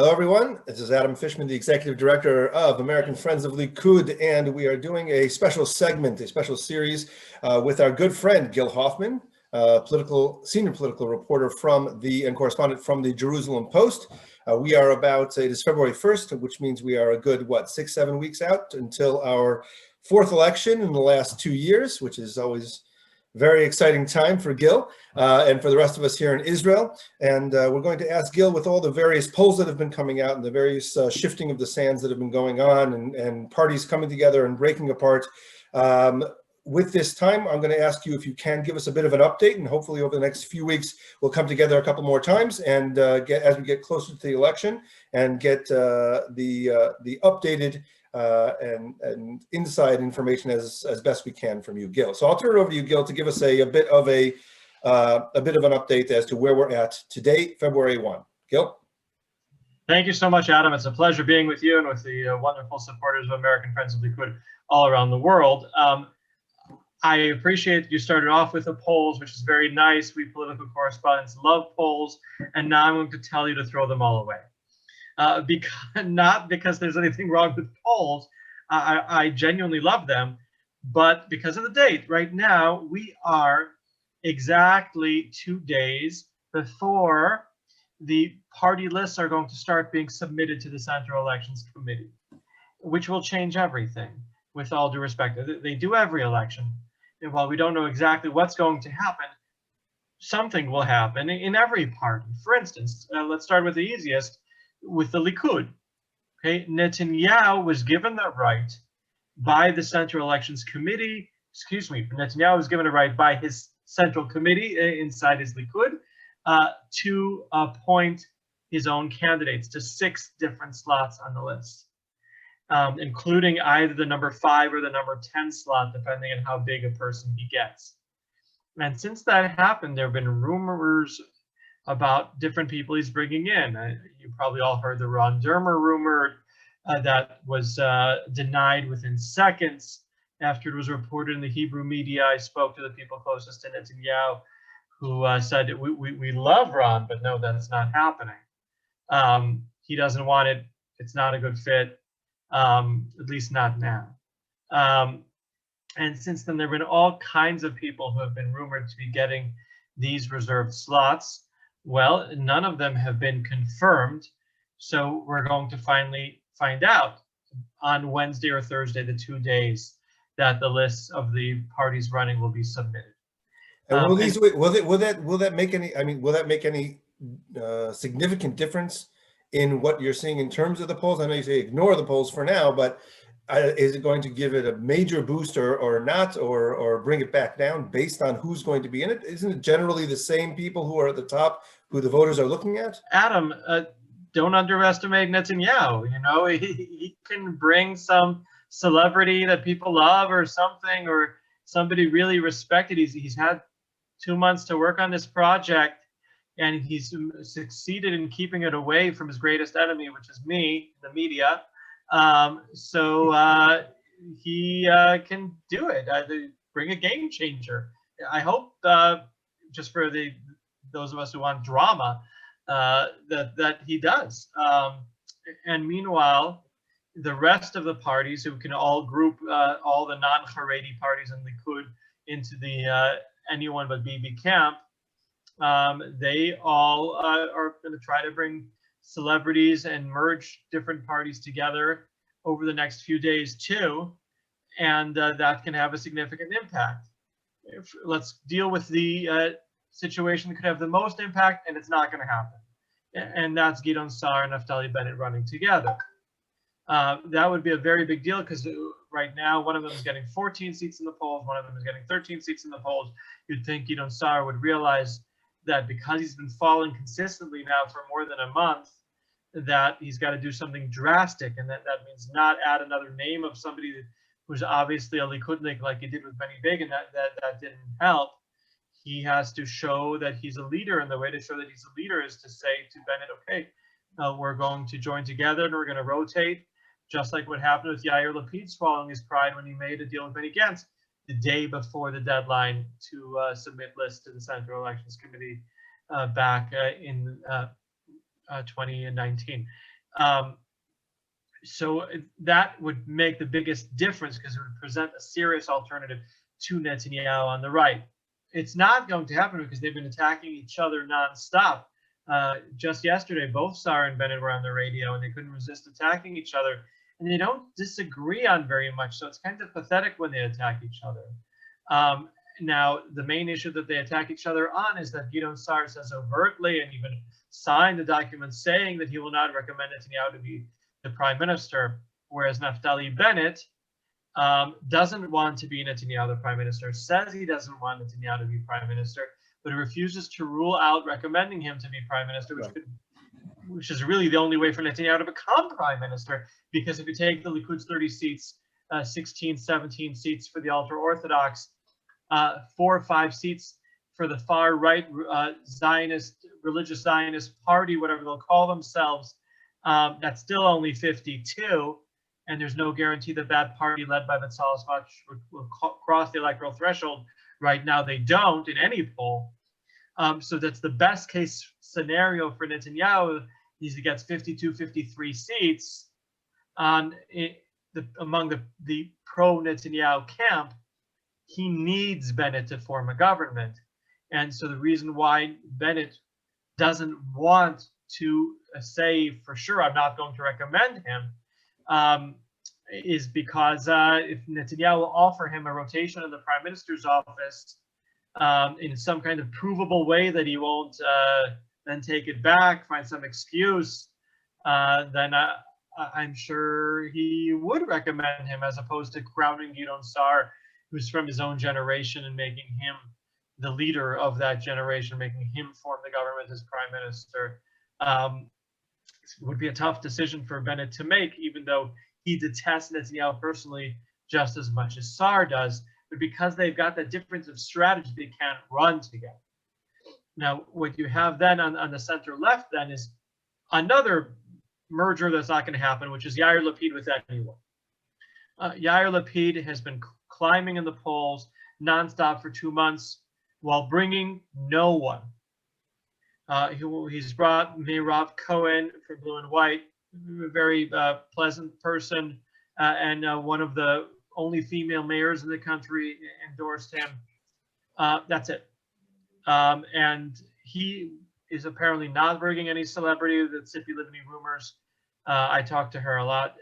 Hello, everyone. This is Adam Fishman, the Executive Director of American Friends of Likud, and we are doing a special segment, a special series with our good friend, Gil Hoffman, senior political reporter and correspondent from the Jerusalem Post. We are it is February 1st, which means we are a good, 6-7 weeks out until our fourth election in the last 2 years, which is always very exciting time for Gil and for the rest of us here in Israel. And we're going to ask Gil, with all the various polls that have been coming out and the various shifting of the sands that have been going on and parties coming together and breaking apart, with this time, I'm going to ask you if you can give us a bit of an update, and hopefully over the next few weeks, we'll come together a couple more times and as we get closer to the election and get the updated and inside information as best we can from you, Gil. So I'll turn it over to you, Gil, to give us a bit of an update as to where we're at today, February 1. Gil? Thank you so much, Adam. It's a pleasure being with you and with the wonderful supporters of American Friends of Likud all around the world. I appreciate you started off with the polls, which is very nice. We political correspondents love polls, and now I'm going to tell you to throw them all away. Not because there's anything wrong with polls. I genuinely love them, but because of the date. Right now, we are exactly 2 days before the party lists are going to start being submitted to the Central Elections Committee, which will change everything, with all due respect. They do every election. And while we don't know exactly what's going to happen, something will happen in every party. For instance, let's start with the easiest, with the Likud. Okay, Netanyahu was given the right by the Central Elections Committee, Netanyahu was given a right by his Central Committee inside his Likud to appoint his own candidates to 6 different slots on the list, including either the number 5 or the number 10 slot, depending on how big a person he gets. And since that happened, there have been rumors about different people he's bringing in. You probably all heard the Ron Dermer rumor that was denied within seconds after it was reported in the Hebrew media. I spoke to the people closest to Netanyahu who said, we love Ron, but no, that's not happening. He doesn't want it. It's not a good fit, at least not now. And since then, there have been all kinds of people who have been rumored to be getting these reserved slots. Well, none of them have been confirmed, so we're going to finally find out on Wednesday or Thursday, the 2 days that the lists of the parties running will be submitted. And will that make any? I mean, will that make any significant difference in what you're seeing in terms of the polls? I know you say ignore the polls for now, but is it going to give it a major boost or not, or bring it back down based on who's going to be in it? Isn't it generally the same people who are at the top who the voters are looking at? Adam, don't underestimate Netanyahu. You know, he can bring some celebrity that people love or something, or somebody really respected. He's had 2 months to work on this project, and he's succeeded in keeping it away from his greatest enemy, which is me, the media. So he can do it, bring a game changer. I hope, just for those of us who want drama, that he does. And meanwhile, the rest of the parties, who can all group all the non-Haredi parties in Likud into the anyone but Bibi camp, they all are going to try to bring celebrities and merge different parties together over the next few days too, and that can have a significant impact. Let's deal with the situation that could have the most impact, and it's not going to happen, and that's Gideon Sa'ar and Naftali Bennett running together. That would be a very big deal, because right now one of them is getting 14 seats in the polls, one of them is getting 13 seats in the polls. You'd think Gideon Sa'ar would realize that because he's been falling consistently now for more than a month, that he's got to do something drastic, and that means not add another name of somebody who's obviously a Likudnik like he did with Benny Big, and that didn't help. He has to show that he's a leader, and the way to show that he's a leader is to say to Bennett, okay, we're going to join together and we're going to rotate, just like what happened with Yair Lapid swallowing his pride when he made a deal with Benny Gantz the day before the deadline to submit lists to the Central Elections Committee back in 2019. So that would make the biggest difference because it would present a serious alternative to Netanyahu on the right. It's not going to happen because they've been attacking each other nonstop. Just yesterday, both Saar and Bennett were on the radio and they couldn't resist attacking each other. And they don't disagree on very much, so it's kind of pathetic when they attack each other. Now, the main issue that they attack each other on is that Gideon Saar says overtly and even signed the document saying that he will not recommend Netanyahu to be the prime minister, whereas Naftali Bennett doesn't want to be Netanyahu the prime minister, says he doesn't want Netanyahu to be prime minister, but refuses to rule out recommending him to be prime minister, which is really the only way for Netanyahu to become prime minister, because if you take the Likud's 30 seats, 16, 17 seats for the ultra-Orthodox, 4 or 5 seats for the far-right Zionist, religious Zionist party, whatever they'll call themselves, that's still only 52, and there's no guarantee that that party led by Bezalel Smotrich will cross the electoral threshold. Right now, they don't in any poll. So that's the best case scenario for Netanyahu. He gets 52, 53 seats among the pro-Netanyahu camp. He needs Bennett to form a government. And so the reason why Bennett doesn't want to say for sure I'm not going to recommend him is because if Netanyahu will offer him a rotation in the prime minister's office in some kind of provable way that he won't then take it back, find some excuse, then I'm sure he would recommend him, as opposed to crowning Gideon Saar, who's from his own generation, and making him the leader of that generation, making him form the government as prime minister. It would be a tough decision for Bennett to make, even though he detests Netanyahu personally just as much as Saar does. But because they've got that difference of strategy, they can't run together. Now, what you have then on the center left then is another merger that's not going to happen, which is Yair Lapid with anyone. Yair Lapid has been climbing in the polls nonstop for 2 months while bringing no one. He's brought Meirav Cohen for Blue and White, a very pleasant person, and one of the only female mayors in the country endorsed him. That's it. And he is apparently not bringing any celebrity. The Tzipi Livni rumors, I talked to her a lot.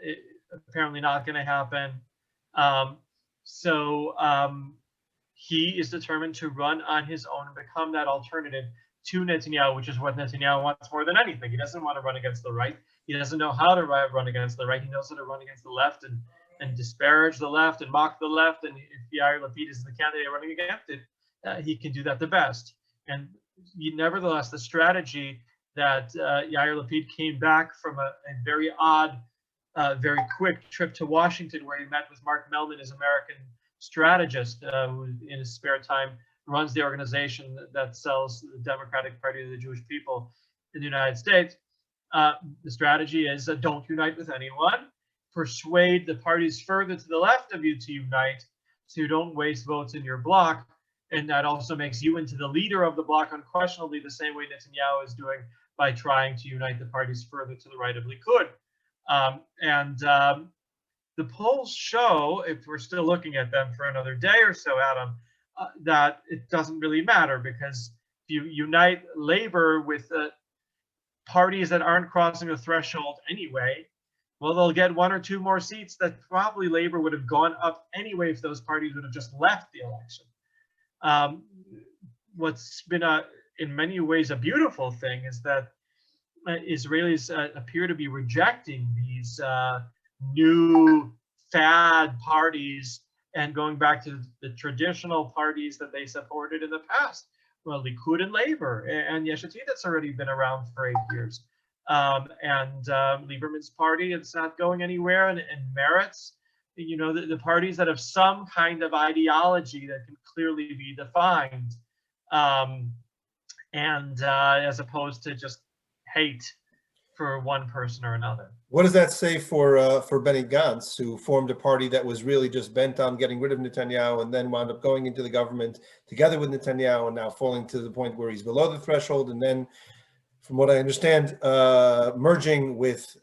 Apparently not going to happen. So he is determined to run on his own and become that alternative to Netanyahu, which is what Netanyahu wants more than anything. He doesn't want to run against the right. He doesn't know how to run against the right. He knows how to run against the left and disparage the left and mock the left. And if Yair Lapid is the candidate running against it, he can do that the best. And nevertheless, the strategy that Yair Lapid came back from a very odd, very quick trip to Washington, where he met with Mark Mellman, his American strategist, who in his spare time runs the organization that sells the Democratic Party to the Jewish people in the United States. The strategy is don't unite with anyone. Persuade the parties further to the left of you to unite, so you don't waste votes in your bloc. And that also makes you into the leader of the bloc unquestionably, the same way Netanyahu is doing by trying to unite the parties further to the right of Likud. The polls show, if we're still looking at them for another day or so, Adam, that it doesn't really matter, because if you unite labor with parties that aren't crossing the threshold anyway, well, they'll get 1 or 2 more seats that probably labor would have gone up anyway if those parties would have just left the election. What's been in many ways a beautiful thing is that Israelis appear to be rejecting these new fad parties and going back to the traditional parties that they supported in the past. Well, Likud and Labor and Yesh Atid, that's already been around for 8 years. And Lieberman's party, it's not going anywhere, and Meretz, you know, the parties that have some kind of ideology that can clearly be defined, as opposed to just hate for one person or another. What does that say for Benny Gantz, who formed a party that was really just bent on getting rid of Netanyahu, and then wound up going into the government together with Netanyahu, and now falling to the point where he's below the threshold, and then from what I understand, merging with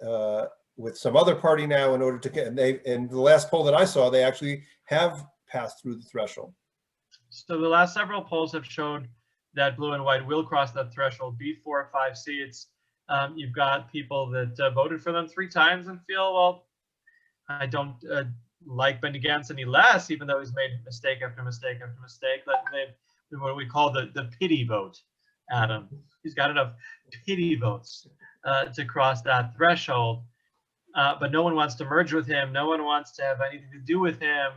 some other party now in order to get, and the last poll that I saw, they actually have passed through the threshold. So the last several polls have showed that blue and white will cross that threshold, be 4 or 5 seats. You've got people that voted for them 3 times and feel, well, I don't like Benny Gantz any less, even though he's made mistake after mistake after mistake. That they've what we call the pity vote, Adam. He's got enough pity votes to cross that threshold. But no one wants to merge with him. No one wants to have anything to do with him,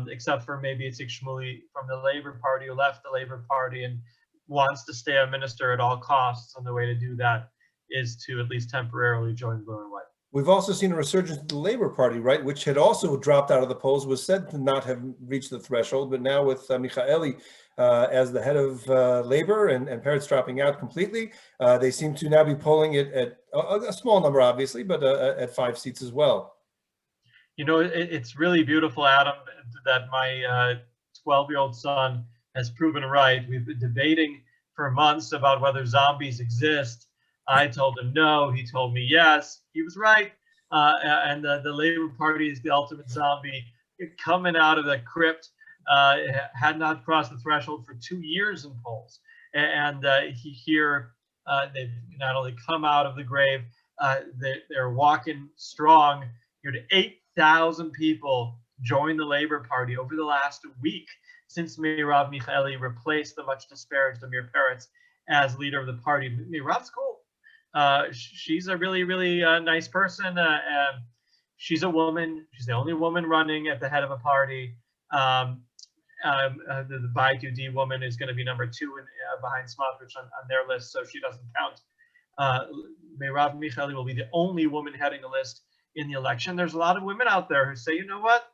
except for maybe Itzik Shmuley from the Labor Party, who left the Labor Party and wants to stay a minister at all costs. And the way to do that is to at least temporarily join blue and white. We've also seen a resurgence of the Labor Party, right, which had also dropped out of the polls, was said to not have reached the threshold, but now with Michaeli as the head of Labor and Peretz dropping out completely, they seem to now be polling it at a small number, obviously, but at 5 seats as well. You know, it's really beautiful, Adam, that my 12-year-old son has proven right. We've been debating for months about whether zombies exist. I told him no. He told me yes. He was right. And the Labor Party is the ultimate zombie coming out of the crypt. Had not crossed the threshold for 2 years in polls. And here they've not only come out of the grave, they're walking strong. Here to 8,000 people joined the Labor Party over the last week since Meirav Michaeli replaced the much disparaged Amir Peretz as leader of the party. Meirav's cool. She's a really, really nice person. She's a woman. She's the only woman running at the head of a party. The Bayit Yehudi woman is going to be number 2 behind Smotrich on their list, so she doesn't count. Meirav Michaeli will be the only woman heading the list in the election. There's a lot of women out there who say, you know what?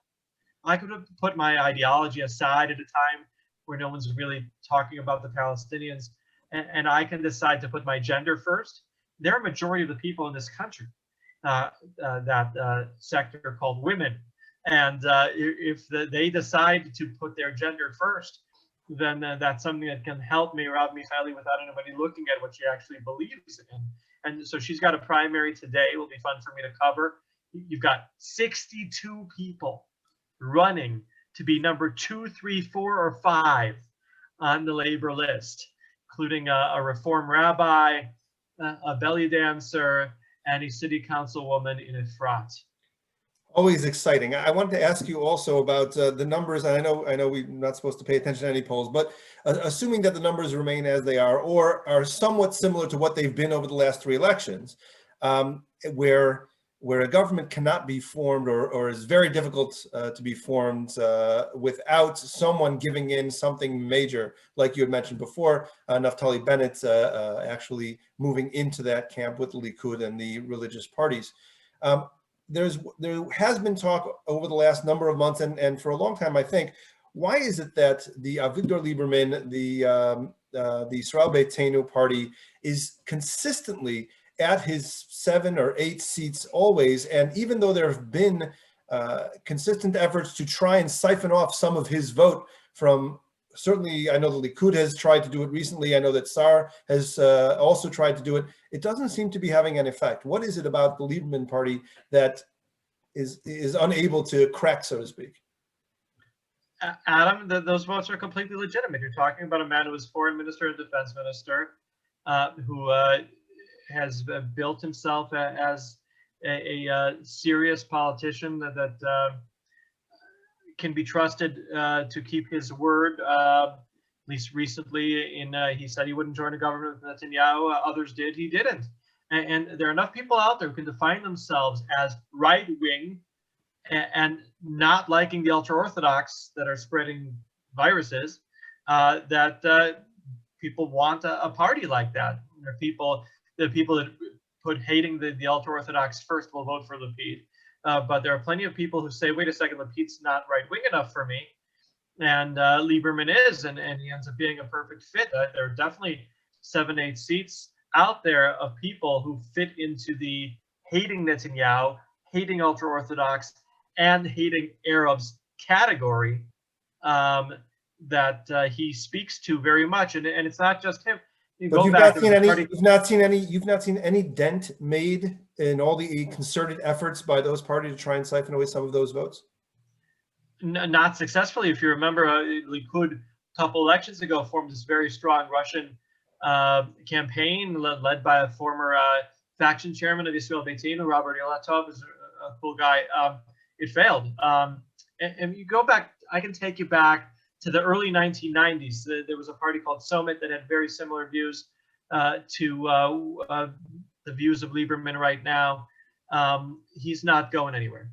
I could have put my ideology aside at a time where no one's really talking about the Palestinians, and I can decide to put my gender first. They're a majority of the people in this country, that sector called women. And if they decide to put their gender first, then that's something that can help Meirav Michaeli without anybody looking at what she actually believes in. And so she's got a primary today. It will be fun for me to cover. You've got 62 people running to be number 2, 3, 4, or 5 on the labor list, including a Reform rabbi, a belly dancer, and a city councilwoman in Efrat. Always exciting. I wanted to ask you also about the numbers. And I know we're not supposed to pay attention to any polls, but assuming that the numbers remain as they are or are somewhat similar to what they've been over the last 3 elections, where a government cannot be formed or is very difficult to be formed without someone giving in something major, like you had mentioned before, Naftali Bennett actually moving into that camp with the Likud and the religious parties. There has been talk over the last number of months and for a long time, I think, why is it that the Avigdor Lieberman, the Israel Beitenu party is consistently at his 7 or 8 seats always, and even though there have been consistent efforts to try and siphon off some of his vote from, certainly I know the Likud has tried to do it recently, I know that Sar has also tried to do it, it doesn't seem to be having an effect. What is it about the Lieberman party that is unable to crack, so to speak? Adam, those votes are completely legitimate. You're talking about a man who was foreign minister and defense minister, who has built himself as a serious politician that can be trusted to keep his word. At least recently, he said he wouldn't join a government with Netanyahu. Others did. He didn't. And there are enough people out there who can define themselves as right-wing and not liking the ultra-Orthodox that are spreading viruses, that people want a party like that. There are the people that put hating the ultra-Orthodox first will vote for Lapid. But there are plenty of people who say, wait a second, Lapid's not right-wing enough for me. And Lieberman is, and he ends up being a perfect fit. There are definitely 7, 8 seats out there of people who fit into the hating Netanyahu, hating ultra-Orthodox, and hating Arabs category that he speaks to very much. And it's not just him. You But go you've back, not there seen was a any, party. you've not seen any dent made in all the concerted efforts by those parties to try and siphon away some of those votes? Not successfully. If you remember, Likud a couple elections ago formed this very strong Russian campaign led by a former faction chairman of Israel Beitenu, Robert Ilatov, is a cool guy. It failed. And you go back, I can take you back to the early 1990s. There was a party called Summit that had very similar views to the views of Lieberman right now. He's not going anywhere.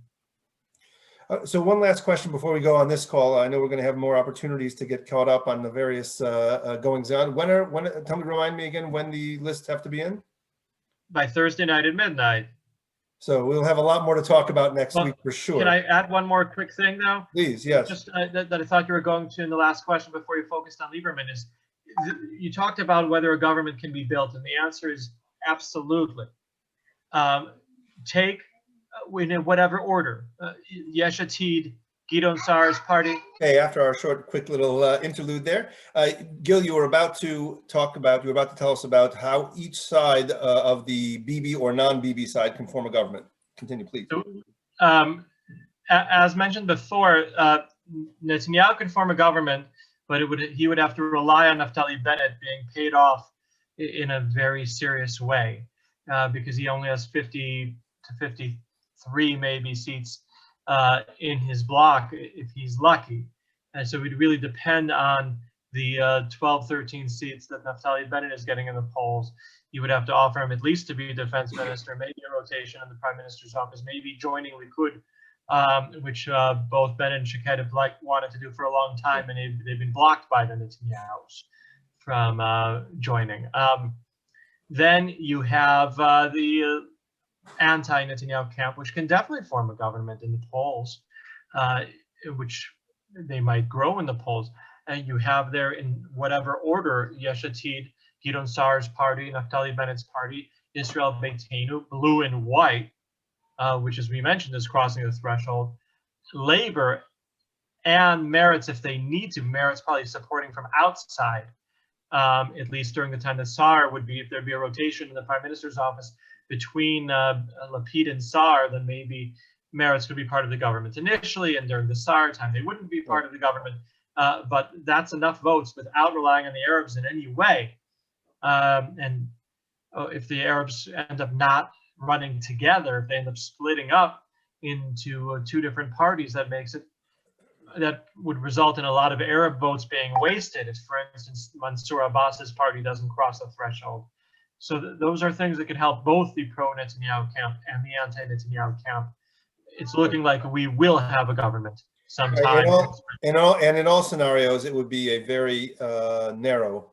So one last question before we go on this call. I know we're going to have more opportunities to get caught up on the various goings on. Remind me again when the lists have to be in? By Thursday night at midnight. So we'll have a lot more to talk about next week for sure. Can I add one more quick thing though? Please, yes. Just that I thought you were going to in the last question before you focused on Lieberman is you talked about whether a government can be built, and the answer is absolutely. Take in whatever order, Yesh Atid, Gidon Saar's party. Okay, after our short, quick little interlude there, Gil, you were about to tell us about how each side of the Bibi or non-Bibi side can form a government. Continue, please. As mentioned before, Netanyahu can form a government, but he would have to rely on Naftali Bennett being paid off in a very serious way, because he only has 50 to 53 maybe seats in his bloc if he's lucky. And so we'd really depend on the 12, 13 seats that Naftali Bennett is getting in the polls. You would have to offer him at least to be defense minister, maybe a rotation in the prime minister's office, maybe joining Likud, which both Bennett and Shaked have wanted to do for a long time, and they've been blocked by the Netanyahus from joining. Then you have the anti-Netanyahu camp, which can definitely form a government in the polls, which they might grow in the polls. And you have there, in whatever order, Yesh Atid, Gidon Saar's party, Naftali Bennett's party, Israel Beitenu, blue and white, which, as we mentioned, is crossing the threshold, Labor, and Meretz, if they need to. Meretz probably supporting from outside, at least during the time that Saar would be, if there'd be a rotation in the prime minister's office between Lapid and Saar, then maybe Meretz could be part of the government initially, and during the Saar time they wouldn't be part of the government. But that's enough votes without relying on the Arabs in any way. And if the Arabs end up not running together, if they end up splitting up into two different parties, that would result in a lot of Arab votes being wasted if, for instance, Mansour Abbas's party doesn't cross the threshold. So those are things that could help both the pro-Netanyahu camp and the anti-Netanyahu camp. It's looking like we will have a government sometime. In all scenarios, it would be a very narrow.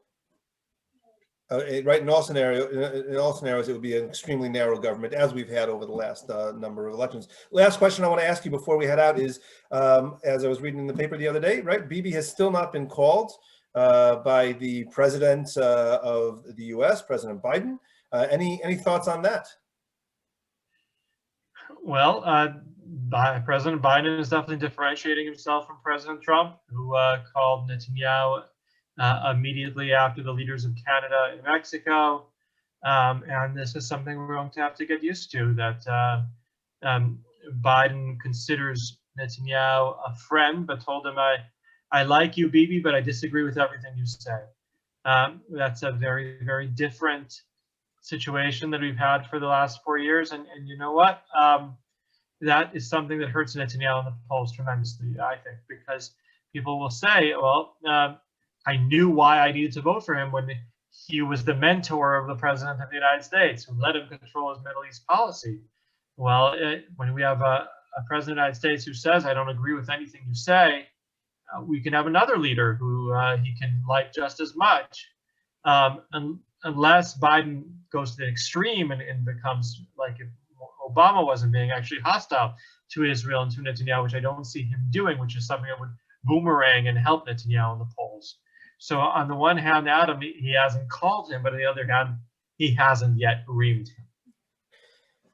In all scenarios, it would be an extremely narrow government, as we've had over the last number of elections. Last question I want to ask you before we head out is, as I was reading in the paper the other day, right? Bibi has still not been called by the president of the U.S., President Biden. Any thoughts on that? Well, President Biden is definitely differentiating himself from President Trump, who called Netanyahu immediately after the leaders of Canada and Mexico. And this is something we're going to have to get used to, that Biden considers Netanyahu a friend, but told him, I like you, Bibi, but I disagree with everything you say. That's a very, very different situation that we've had for the last 4 years. And you know what? That is something that hurts Netanyahu in the polls tremendously, I think, because people will say, well, I knew why I needed to vote for him when he was the mentor of the president of the United States, who let him control his Middle East policy. Well, when we have a president of the United States who says, I don't agree with anything you say, we can have another leader who he can like just as much. Unless Biden goes to the extreme and becomes like if Obama wasn't being actually hostile to Israel and to Netanyahu, which I don't see him doing, which is something that would boomerang and help Netanyahu in the polls. So on the one hand, Adam, he hasn't called him, but on the other hand, he hasn't yet reamed him.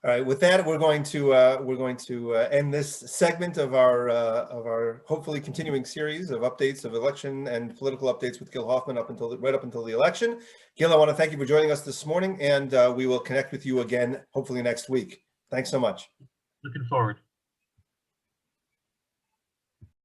All right. With that, we're going to end this segment of our hopefully continuing series of updates of election and political updates with Gil Hoffman right up until the election. Gil, I want to thank you for joining us this morning, and we will connect with you again hopefully next week. Thanks so much. Looking forward.